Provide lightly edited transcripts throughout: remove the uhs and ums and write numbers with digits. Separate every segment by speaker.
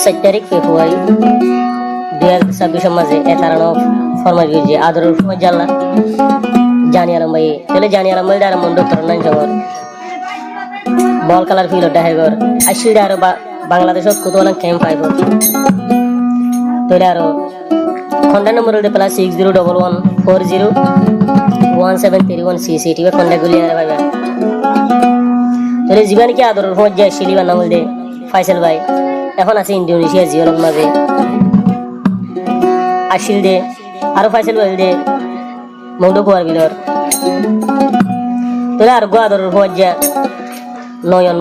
Speaker 1: 7 তারিখ ফেব্রুয়ারি 2026 মাঝে এতারানো ফরমাইশ গেছে আদরের সময় জানলা জানি আলম ভাই তাহলে জানি আলম ভাই আর মন্ডপ তরণ নাই জগর বল কালার ফিল ডাহেগর আইসিডা আর বাংলাদেশত কত অনেক ক্যাম্প আইব তাহলে আর কন্টাক্ট নম্বর হতে প্লাস 6011401731 টিভি কন্টাক্ট গুলি আর ভাইবা তাহলে জীবন কি আদরের সময় যায় শিলিবার নাম দে ফাইসাল ভাই এখন আছে ইন্দোনেশিয়া জিওলক মাঝে আসিল দে আরো ফাইসাল ভাই দে মৌদ কুয়ার বিলর তাহলে আর গো আদরের সময় যা নয়ন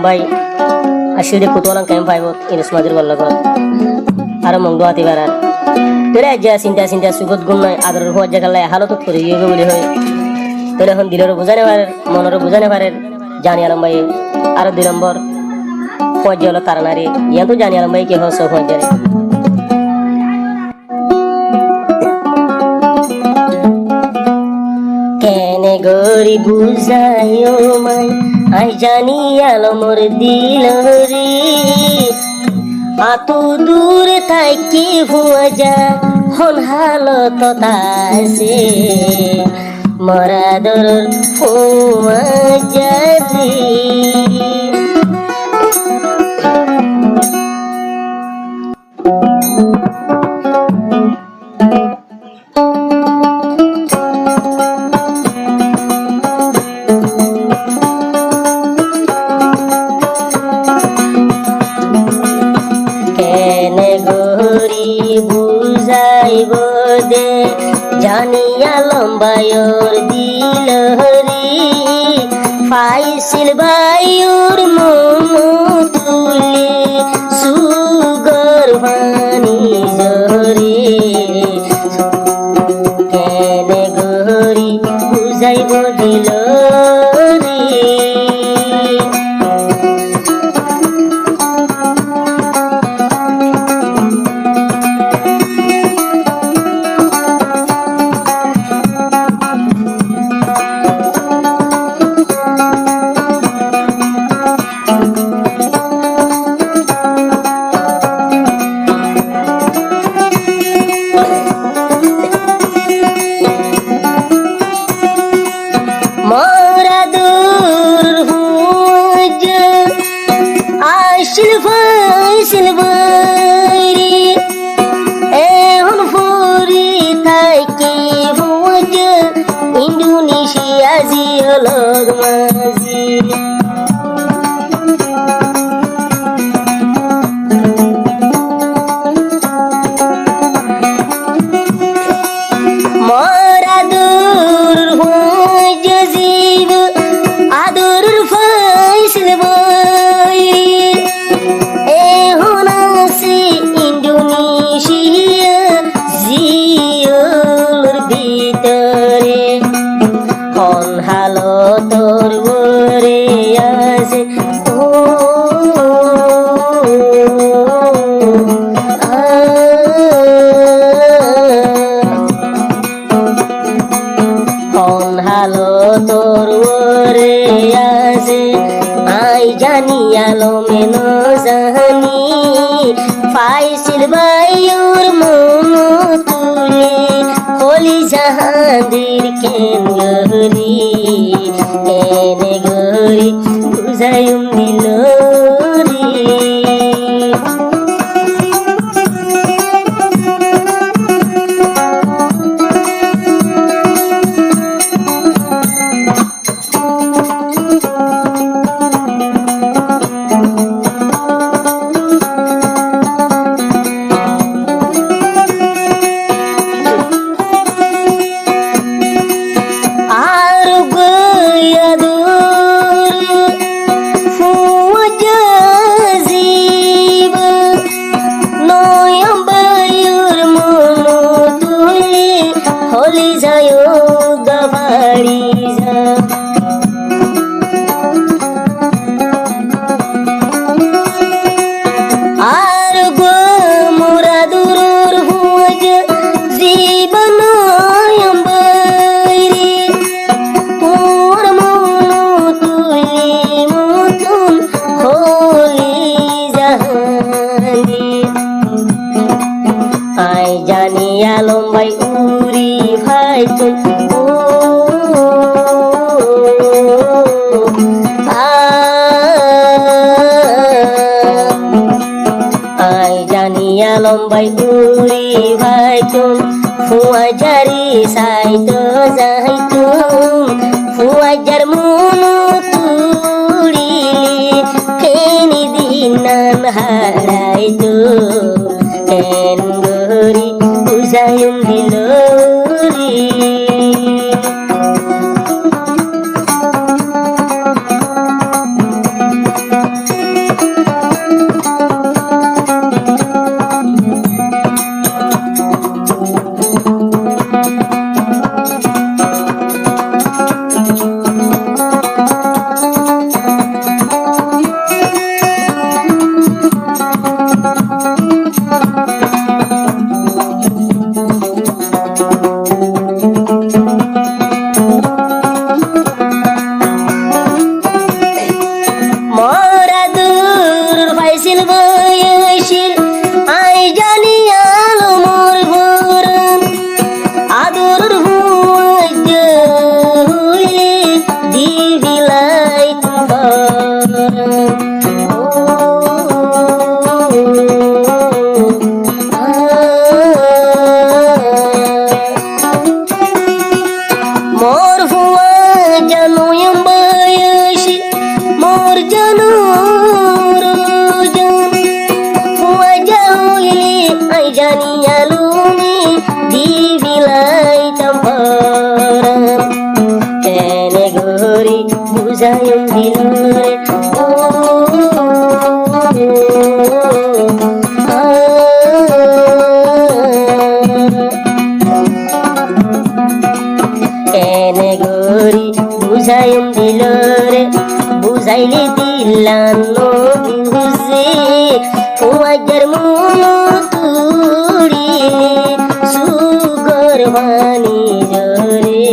Speaker 1: ভাই আসিল দে কুতলাং ক্যাম্প পাইব ইনস মাঝের বল্লক আর মংদো আতি বারার তাহলে যা চিন্তা সুগত গুণ নয় আদরের সময় যা গাল্লাই হালত করে গিয়ে বলে হয় তাহলে এখন দিলেরও বুঝানে পারে মনেরও বুঝানে পারে জানি আলম ভাই আর 2 নম্বর পর্যায়ে হলো তারানারি ইয়া তো জানি আলম ভাই কে হস পর্যায়ে কেনে গরি বুঝাইও মাই আই জানি আলমর দিলরি আতো দূর থাকি হুয়া যা হন হালত তাসে মরাদর হুয়া যাদি বুঝাইব দে জানি আলম ভাইয়র দিলহরি ফাইসিল ভাইয়র মম তুলি সুগর ভানি জহরি কেনে গরি বুঝাইব দিলহরি সিলভারি এখন ফুরি থাকি হুজ ইন্দোনেশিয়া জিওলগ মাঝি মরাদুর হুজ জীব আদুর ফাইসিল ভাই ইন্দোনেশিয়া জিওলর ভিতরে কোন হালতর ওরে আছে ও কোন হালতর ওরে আছে আই জানি আলমে ন জানি ফাইসিল ভাইয়র মম তুলি হলি জাহাঙ্গীর কেনে গরি বুঝাইম দিলরি লম্বাই উড়ি ভাই তুই আই জানিয়া লম্বাই উড়ি ভাই তুই ফুয়াই জারি সাইতো যাইতুম ফুয়াই জার মুনু তুড়ি কেনি দিনান হারাইতো কেন গরি বুঝায়ুম দিলরি বুঝায়ুম দিলরে কেনে গরি বুঝায়ুম দিলরে বুঝাইলে দিলাম বুঝে ফুয়াইজার মুনু তুড়ি সুগর বানি জরে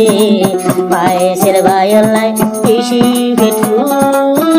Speaker 1: পায়েসের বায়লাই কৃষি ভেটুরি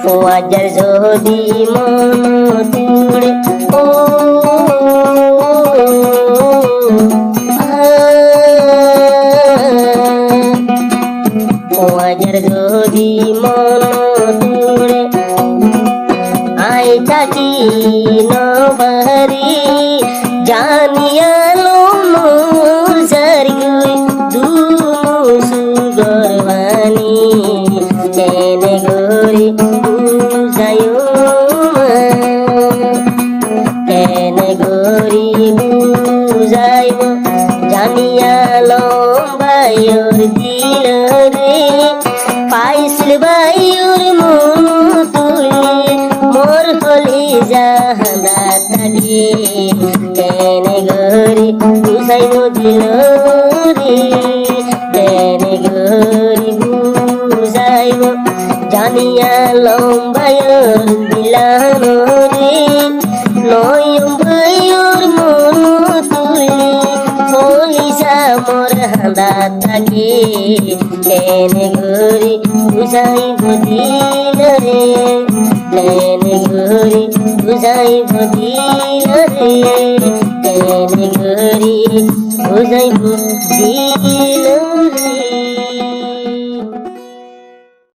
Speaker 1: ফুয়াইজার যদি মন তুড়ে ও ফুয়াইজার যদি মন তুড়ে আই থাকি নবারি জানিয়ালো মোর জারগুই দুমুসু গরবানি কেনে গরি কেনে গরি বুঝাইব জানিয়া লম্বায়ুর দিল রে পাইছিল বায়ুর মনু তুলি মোর হলি জাহানা থাকি কেনে গরি বুঝাইব দিল রে কেনে গরি বুঝাইব জানিয়া লম্বায়ুর দিলানো রে নয়ম্বায়ুর মনু তুলি হলিসা মোর হাঁদা থাকে কেনে গরি বুঝাইব দিল রে কেনে গরি বুঝাইব দিল রে কেনে গরি বুঝাইব দিল